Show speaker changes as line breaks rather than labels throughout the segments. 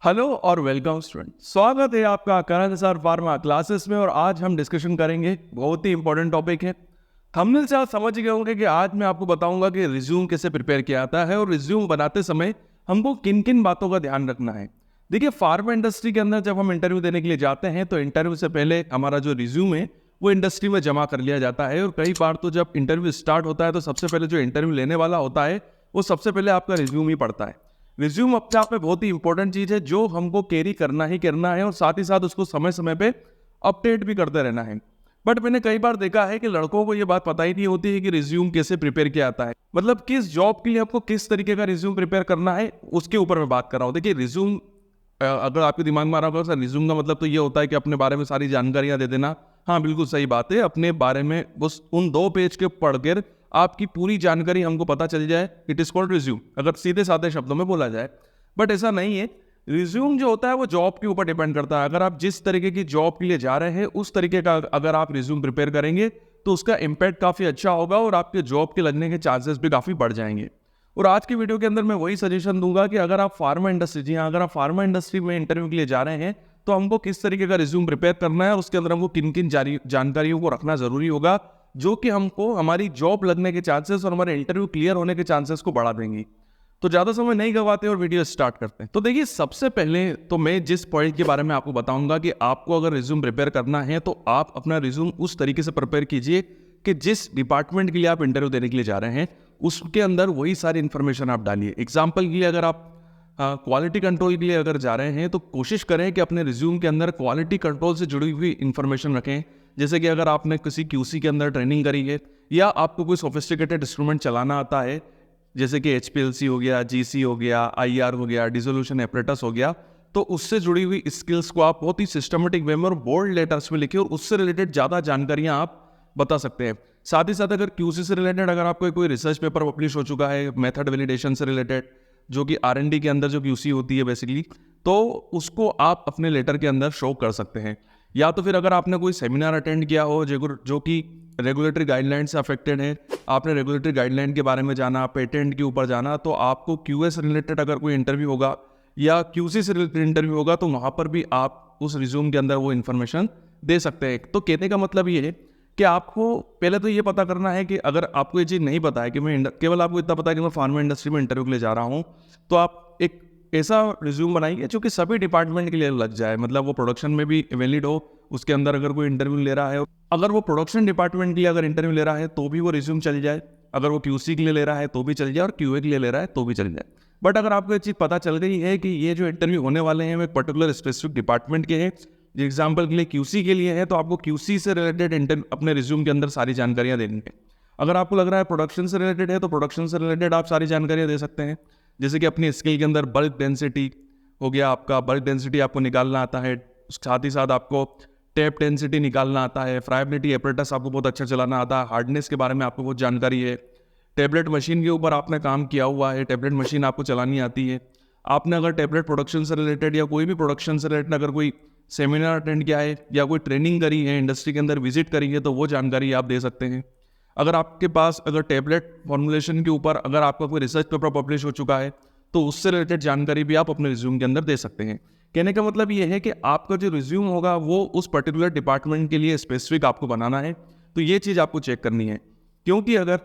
Hello और welcome student. स्वागत है आपका करंट अफेयर फार्मा क्लासेस में। और आज हम डिस्कशन करेंगे बहुत ही इंपॉर्टेंट टॉपिक है। थंबनेल से आप समझ गए होंगे कि आज मैं आपको बताऊंगा कि रिज्यूम कैसे प्रिपेयर किया जाता है और रिज्यूम बनाते समय हमको किन किन बातों का ध्यान रखना है। देखिए, फार्मा इंडस्ट्री के अंदर जब हम इंटरव्यू देने के लिए जाते हैं तो इंटरव्यू से पहले हमारा जो रिज्यूम है वो इंडस्ट्री में जमा कर लिया जाता है। और कई बार तो जब इंटरव्यू स्टार्ट होता है तो सबसे पहले जो इंटरव्यू लेने वाला होता है वो सबसे पहले आपका रिज्यूम ही पढ़ता है। रिज्यूम अपने आप में बहुत ही इंपॉर्टेंट चीज है जो हमको कैरी करना ही करना है और साथ ही साथ उसको समय समय पे अपडेट भी करते रहना है। बट मैंने कई बार देखा है कि लड़कों को ये बात पता ही नहीं होती है कि रिज्यूम कैसे प्रिपेयर किया जाता है, मतलब किस जॉब के लिए आपको किस तरीके का रिज्यूम प्रिपेयर करना है उसके ऊपर मैं बात कर रहा हूँ। देखिए, रिज्यूम अगर आपके दिमाग में आ रहा होगा सर रिज्यूम का मतलब तो ये होता है कि अपने बारे में सारी जानकारियां दे देना। हाँ, बिल्कुल सही बात है। अपने बारे में बस उन 2 पेज के पढ़कर आपकी पूरी जानकारी हमको पता चल जाए, इट इज कॉल्ड रिज्यूम, अगर सीधे साधे शब्दों में बोला जाए। बट ऐसा नहीं है। रिज्यूम जो होता है वो जॉब के ऊपर डिपेंड करता है। अगर आप जिस तरीके की जॉब के लिए जा रहे हैं उस तरीके का अगर आप रिज्यूम प्रिपेयर करेंगे तो उसका इम्पैक्ट काफी अच्छा होगा और आपके जॉब के लगने के चांसेस भी काफी बढ़ जाएंगे। और आज की वीडियो के अंदर मैं वही सजेशन दूंगा कि अगर आप फार्मा इंडस्ट्री, जी हाँ, अगर आप फार्मा इंडस्ट्री में इंटरव्यू के लिए जा रहे हैं तो हमको किस तरीके का रिज्यूम प्रिपेयर करना है और उसके अंदर हमको किन किन जानकारियों को रखना जरूरी होगा जो कि हमको हमारी जॉब लगने के चांसेस और हमारे इंटरव्यू क्लियर होने के चांसेस को बढ़ा देंगी। तो ज्यादा समय नहीं गवाते और वीडियो स्टार्ट करते हैं। तो देखिए, सबसे पहले तो मैं जिस पॉइंट के बारे में आपको बताऊंगा कि आपको अगर रिज्यूम प्रिपेयर करना है तो आप अपना रिज्यूम उस तरीके से प्रिपेयर कीजिए कि जिस डिपार्टमेंट के लिए आप इंटरव्यू देने के लिए जा रहे हैं उसके अंदर वही सारी इंफॉर्मेशन आप डालिए। एग्जाम्पल के लिए अगर आप क्वालिटी कंट्रोल के लिए अगर जा रहे हैं तो कोशिश करें कि अपने रिज्यूम के अंदर क्वालिटी कंट्रोल से जुड़ी हुई इंफॉर्मेशन रखें। जैसे कि अगर आपने किसी क्यूसी के अंदर ट्रेनिंग करी है या आपको कोई सोफिस्टिकेटेड इंस्ट्रूमेंट चलाना आता है, जैसे कि HPLC हो गया, GC हो गया, IR हो गया, डिसोल्यूशन एपरेटस हो गया, तो उससे जुड़ी हुई स्किल्स को आप बहुत ही सिस्टमेटिक वे में और बोल्ड लेटर्स में लिखिए और उससे रिलेटेड ज़्यादा जानकारियां आप बता सकते हैं। साथ ही साथ अगर QC से रिलेटेड अगर आपको कोई रिसर्च पेपर पब्लिश हो चुका है मेथड वैलिडेशन से रिलेटेड, जो कि R&D के अंदर जो QC होती है बेसिकली, तो उसको आप अपने लेटर के अंदर शो कर सकते हैं। या तो फिर अगर आपने कोई सेमिनार अटेंड किया हो जो कि रेगुलेटरी गाइडलाइन से अफेक्टेड है, आपने रेगुलेटरी गाइडलाइन के बारे में जाना, पेटेंट के ऊपर जाना, तो आपको QA से रिलेटेड अगर कोई इंटरव्यू होगा या QC से रिलेटेड इंटरव्यू होगा तो वहाँ पर भी आप उस रिज्यूम के अंदर वो इन्फॉर्मेशन दे सकते हैं। तो कहने का मतलब ये है कि आपको पहले तो ये पता करना है कि अगर आपको ये चीज़ नहीं पता है कि मैं केवल आपको इतना पता है कि मैं फार्मा इंडस्ट्री में इंटरव्यू के लिए जा रहा हूँ, तो आप एक ऐसा रिज्यूम बनाइए जो कि सभी डिपार्टमेंट के लिए लग जाए। मतलब वो प्रोडक्शन में भी वैलिड हो, उसके अंदर अगर कोई इंटरव्यू ले रहा है, अगर वो प्रोडक्शन डिपार्टमेंट के लिए अगर इंटरव्यू ले रहा है तो भी वो रिज्यूम चल जाए, अगर वो QC के लिए ले रहा है तो भी चल जाए और QA के लिए ले रहा है तो भी चल जाए। बट अगर आपको ये चीज़ पता चल गई है कि ये जो इंटरव्यू होने वाले हैं वो एक पर्टिकुलर स्पेसिफिक डिपार्टमेंट के हैं, एग्जाम्पल के लिए QC के लिए है, तो आपको QC से रिलेटेड अपने रिज्यूम के अंदर सारी जानकारियाँ देनी है। अगर आपको लग रहा है प्रोडक्शन से रिलेटेड है तो प्रोडक्शन से रिलेटेड आप सारी जानकारियाँ दे सकते हैं। जैसे कि अपनी स्किल के अंदर बल्क डेंसिटी हो गया, आपका बल्क डेंसिटी आपको निकालना आता है, साथ ही साथ आपको टेप डेंसिटी निकालना आता है, फ्राइबिलिटी एपरेटस आपको बहुत अच्छा चलाना आता है, हार्डनेस के बारे में आपको बहुत जानकारी है, टेबलेट मशीन के ऊपर आपने काम किया हुआ है, टेबलेट मशीन आपको चलानी आती है, आपने अगर टेबलेट प्रोडक्शन से रिलेटेड या कोई भी प्रोडक्शन से रिलेटेड अगर कोई सेमिनार अटेंड किया है या कोई ट्रेनिंग करी है, इंडस्ट्री के अंदर विजिट करी है, तो वो जानकारी आप दे सकते हैं। अगर आपके पास अगर टेबलेट फॉर्मुलेशन के ऊपर अगर आपका कोई रिसर्च पेपर पब्लिश हो चुका है तो उससे रिलेटेड जानकारी भी आप अपने रिज्यूम के अंदर दे सकते हैं। कहने का मतलब ये है कि आपका जो रिज्यूम होगा वो उस पर्टिकुलर डिपार्टमेंट के लिए स्पेसिफिक आपको बनाना है। तो ये चीज़ आपको चेक करनी है, क्योंकि अगर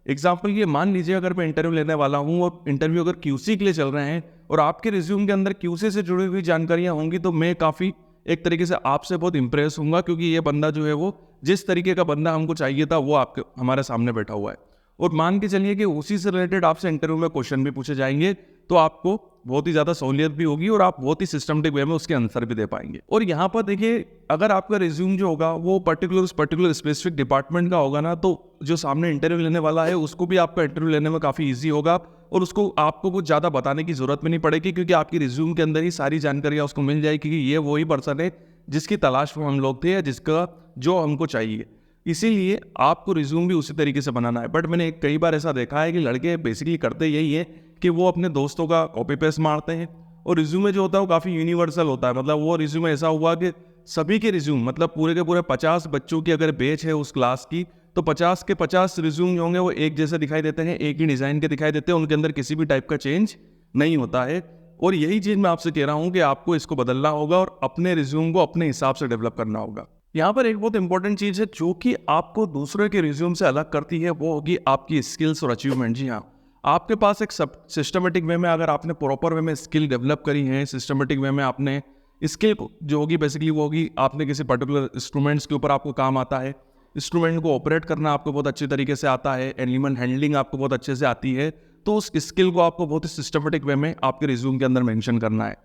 एग्जाम्पल ये मान लीजिए अगर मैं इंटरव्यू लेने वाला हूँ और इंटरव्यू अगर QC के लिए चल रहे हैं और आपके रिज्यूम के अंदर QC से जुड़ी हुई जानकारियाँ होंगी तो मैं काफ़ी एक तरीके से आपसे बहुत इंप्रेस हूँगा, क्योंकि ये बंदा जो है वो जिस तरीके का बंदा हमको चाहिए था वो आपके हमारे सामने बैठा हुआ है। और मान के चलिए कि उसी से रिलेटेड आपसे इंटरव्यू में क्वेश्चन भी पूछे जाएंगे तो आपको बहुत ही ज़्यादा सहूलियत भी होगी और आप बहुत ही सिस्टमेटिक वे में उसके आंसर भी दे पाएंगे। और यहाँ पर देखिए, अगर आपका रिज्यूम जो होगा वो पर्टिकुलर स्पेसिफिक डिपार्टमेंट का होगा ना, तो जो सामने इंटरव्यू लेने वाला है उसको भी आपका इंटरव्यू लेने में काफ़ी ईजी होगा और उसको आपको कुछ ज़्यादा बताने की जरूरत भी नहीं पड़ेगी, क्योंकि आपकी रिज्यूम के अंदर ही सारी जानकारियाँ उसको मिल जाएगी कि ये वही पर्सन है जिसकी तलाश में हम लोग थे या जिसका जो हमको चाहिए। इसीलिए आपको रिज्यूम भी उसी तरीके से बनाना है। बट मैंने कई बार ऐसा देखा है कि लड़के बेसिकली करते यही है कि वो अपने दोस्तों का कॉपी पेस्ट मारते हैं और रिज्यूमे जो होता है वो काफ़ी यूनिवर्सल होता है। मतलब वो रिज्यूमे ऐसा हुआ कि सभी के रिज्यूम, मतलब पूरे के पूरे 50 बच्चों की अगर बैच है उस क्लास की, तो 50 के 50 रिज्यूम होंगे वो एक जैसे दिखाई देते हैं, एक ही डिज़ाइन के दिखाई देते हैं, उनके अंदर किसी भी टाइप का चेंज नहीं होता है। और यही चीज़ मैं आपसे कह रहा हूँ कि आपको इसको बदलना होगा और अपने रिज्यूम को अपने हिसाब से डेवलप करना होगा। यहाँ पर एक बहुत इंपॉर्टेंट चीज़ है जो कि आपको दूसरे के रिज्यूम से अलग करती है, वो होगी आपकी स्किल्स और अचीवमेंट। जी हाँ, आपके पास एक सब सिस्टमेटिक वे में अगर आपने प्रॉपर वे में स्किल डेवलप करी है, सिस्टमेटिक वे में आपने स्किल जो होगी बेसिकली वो होगी आपने किसी पर्टिकुलर इंस्ट्रूमेंट्स के ऊपर आपको काम आता है, इंस्ट्रूमेंट को ऑपरेट करना आपको बहुत अच्छे तरीके से आता है, एनिमल हैंडलिंग आपको बहुत अच्छे से आती है, तो उस स्किल को आपको बहुत ही सिस्टमेटिक वे में आपके रिज्यूम के अंदर मेंशन करना है।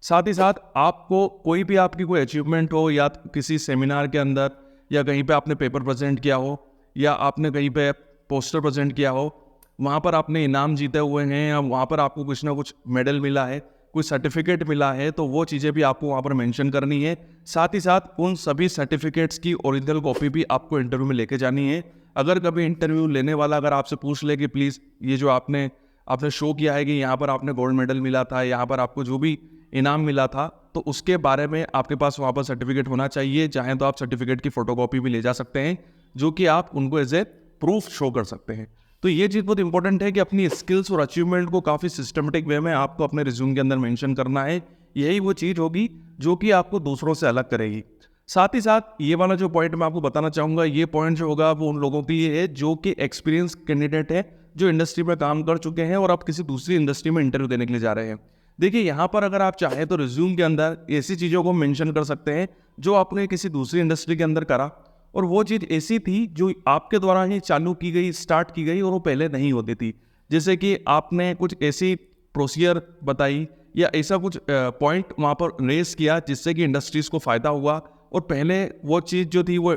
साथ ही साथ आपको कोई भी आपकी कोई अचीवमेंट हो या किसी सेमिनार के अंदर या कहीं पे आपने पेपर प्रेजेंट किया हो या आपने कहीं पे पोस्टर प्रेजेंट किया हो, वहाँ पर आपने इनाम जीते हुए हैं या वहाँ पर आपको कुछ ना कुछ मेडल मिला है, कोई सर्टिफिकेट मिला है, तो वो चीज़ें भी आपको वहाँ पर मेंशन करनी है। साथ ही साथ उन सभी सर्टिफिकेट्स की ओरिजिनल कॉपी भी आपको इंटरव्यू में लेके जानी है। अगर कभी इंटरव्यू लेने वाला अगर आपसे पूछ ले कि प्लीज़ ये जो आपने शो किया है कि यहाँ पर आपने गोल्ड मेडल मिला था, यहाँ पर आपको जो भी इनाम मिला था, तो उसके बारे में आपके पास वहाँ पर सर्टिफिकेट होना चाहिए। चाहें तो आप सर्टिफिकेट की फोटोकॉपी भी ले जा सकते हैं, जो कि आप उनको एज ए प्रूफ शो कर सकते हैं। तो ये चीज़ बहुत इंपॉर्टेंट है कि अपनी स्किल्स और अचीवमेंट को काफ़ी सिस्टमेटिक वे में आपको अपने रिज्यूम के अंदर मेंशन करना है। यही वो चीज़ होगी जो कि आपको दूसरों से अलग करेगी। साथ ही साथ ये वाला जो पॉइंट मैं आपको बताना चाहूँगा, ये पॉइंट जो होगा वो उन लोगों के लिए है जो कि एक्सपीरियंस कैंडिडेट है, जो इंडस्ट्री में काम कर चुके हैं और आप किसी दूसरी इंडस्ट्री में इंटरव्यू देने के लिए जा रहे हैं। देखिए यहाँ पर अगर आप चाहें तो रिज्यूम के अंदर ऐसी चीज़ों को मेंशन कर सकते हैं जो आपने किसी दूसरी इंडस्ट्री के अंदर करा और वो चीज़ ऐसी थी जो आपके द्वारा ही चालू की गई, स्टार्ट की गई और वो पहले नहीं होती थी। जैसे कि आपने कुछ ऐसी प्रोसीजर बताई या ऐसा कुछ पॉइंट वहाँ पर रेस किया जिससे कि इंडस्ट्रीज़ को फ़ायदा हुआ और पहले वो चीज़ जो थी वो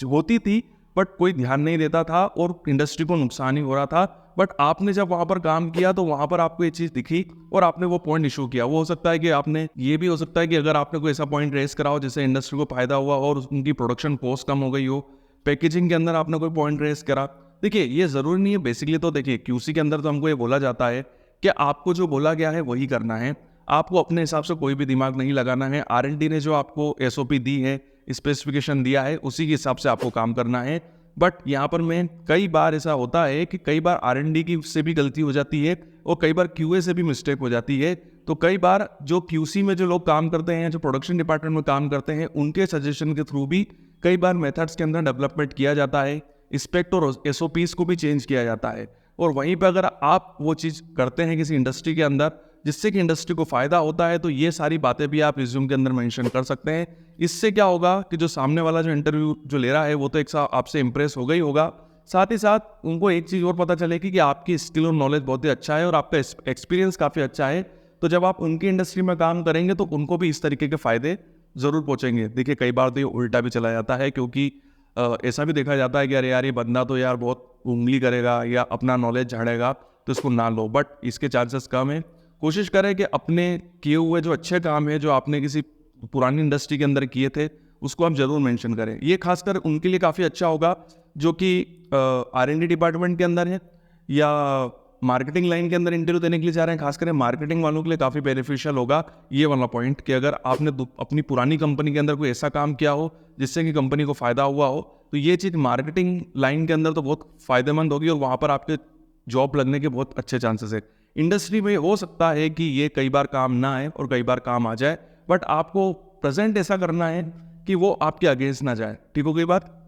होती थी बट कोई ध्यान नहीं देता था और इंडस्ट्री को नुकसान ही हो रहा था। बट आपने जब वहाँ पर काम किया तो वहाँ पर आपको ये चीज़ दिखी और आपने वो पॉइंट इशू किया। वो हो सकता है कि आपने ये भी हो सकता है कि अगर आपने कोई ऐसा पॉइंट रेस करा हो जिससे इंडस्ट्री को फायदा हुआ और उनकी प्रोडक्शन कॉस्ट कम हो गई हो, पैकेजिंग के अंदर आपने कोई पॉइंट रेस करा। देखिए ये ज़रूरी नहीं है, बेसिकली तो देखिए क्यूसी के अंदर तो हमको ये बोला जाता है कि आपको जो बोला गया है वही करना है, आपको अपने हिसाब से कोई भी दिमाग नहीं लगाना है। R&D ने जो आपको SOP दी है, स्पेसिफिकेशन दिया है, उसी के हिसाब से आपको काम करना है। बट यहाँ पर मैं कई बार ऐसा होता है कि कई बार R&D की से भी गलती हो जाती है और कई बार QA से भी मिस्टेक हो जाती है। तो कई बार जो QC में जो लोग काम करते हैं, जो प्रोडक्शन डिपार्टमेंट में काम करते हैं, उनके सजेशन के थ्रू भी कई बार मेथड्स के अंदर डेवलपमेंट किया जाता है, स्पेक्ट और SOPs को भी चेंज किया जाता है। और वहीं पर अगर आप वो चीज़ करते हैं किसी इंडस्ट्री के अंदर जिससे कि इंडस्ट्री को फ़ायदा होता है, तो ये सारी बातें भी आप रिज्यूम के अंदर मेंशन कर सकते हैं। इससे क्या होगा कि जो सामने वाला जो इंटरव्यू जो ले रहा है वो तो एक आपसे इंप्रेस हो गई होगा, साथ ही साथ उनको एक चीज़ और पता चलेगी कि आपकी स्किल और नॉलेज बहुत ही अच्छा है और आपका एक्सपीरियंस काफ़ी अच्छा है। तो जब आप उनकी इंडस्ट्री में काम करेंगे तो उनको भी इस तरीके के फ़ायदे ज़रूर पहुँचेंगे। देखिए कई बार तो ये उल्टा भी चला जाता है, क्योंकि ऐसा भी देखा जाता है कि अरे यार ये बंदा तो यार बहुत उंगली करेगा या अपना नॉलेज झाड़ेगा तो इसको ना लो, बट इसके चांसेस कम है। कोशिश करें कि अपने किए हुए जो अच्छे काम है जो आपने किसी पुरानी इंडस्ट्री के अंदर किए थे उसको आप जरूर मेंशन करें। ये खासकर उनके लिए काफ़ी अच्छा होगा जो कि R&D डिपार्टमेंट के अंदर है या मार्केटिंग लाइन के अंदर इंटरव्यू देने के लिए जा रहे हैं। खासकर मार्केटिंग वालों के लिए काफ़ी बेनिफिशियल होगा ये वाला पॉइंट कि अगर आपने अपनी पुरानी कंपनी के अंदर कोई ऐसा काम किया हो जिससे कि कंपनी को फ़ायदा हुआ हो, तो ये चीज़ मार्केटिंग लाइन के अंदर तो बहुत फ़ायदेमंद होगी और वहाँ पर आपके जॉब लगने के बहुत अच्छे चांसेस है। इंडस्ट्री में हो सकता है कि ये कई बार काम ना आए और कई बार काम आ जाए, बट आपको प्रेजेंट ऐसा करना है कि वो आपके अगेंस्ट ना जाए। ठीक हो गई बात।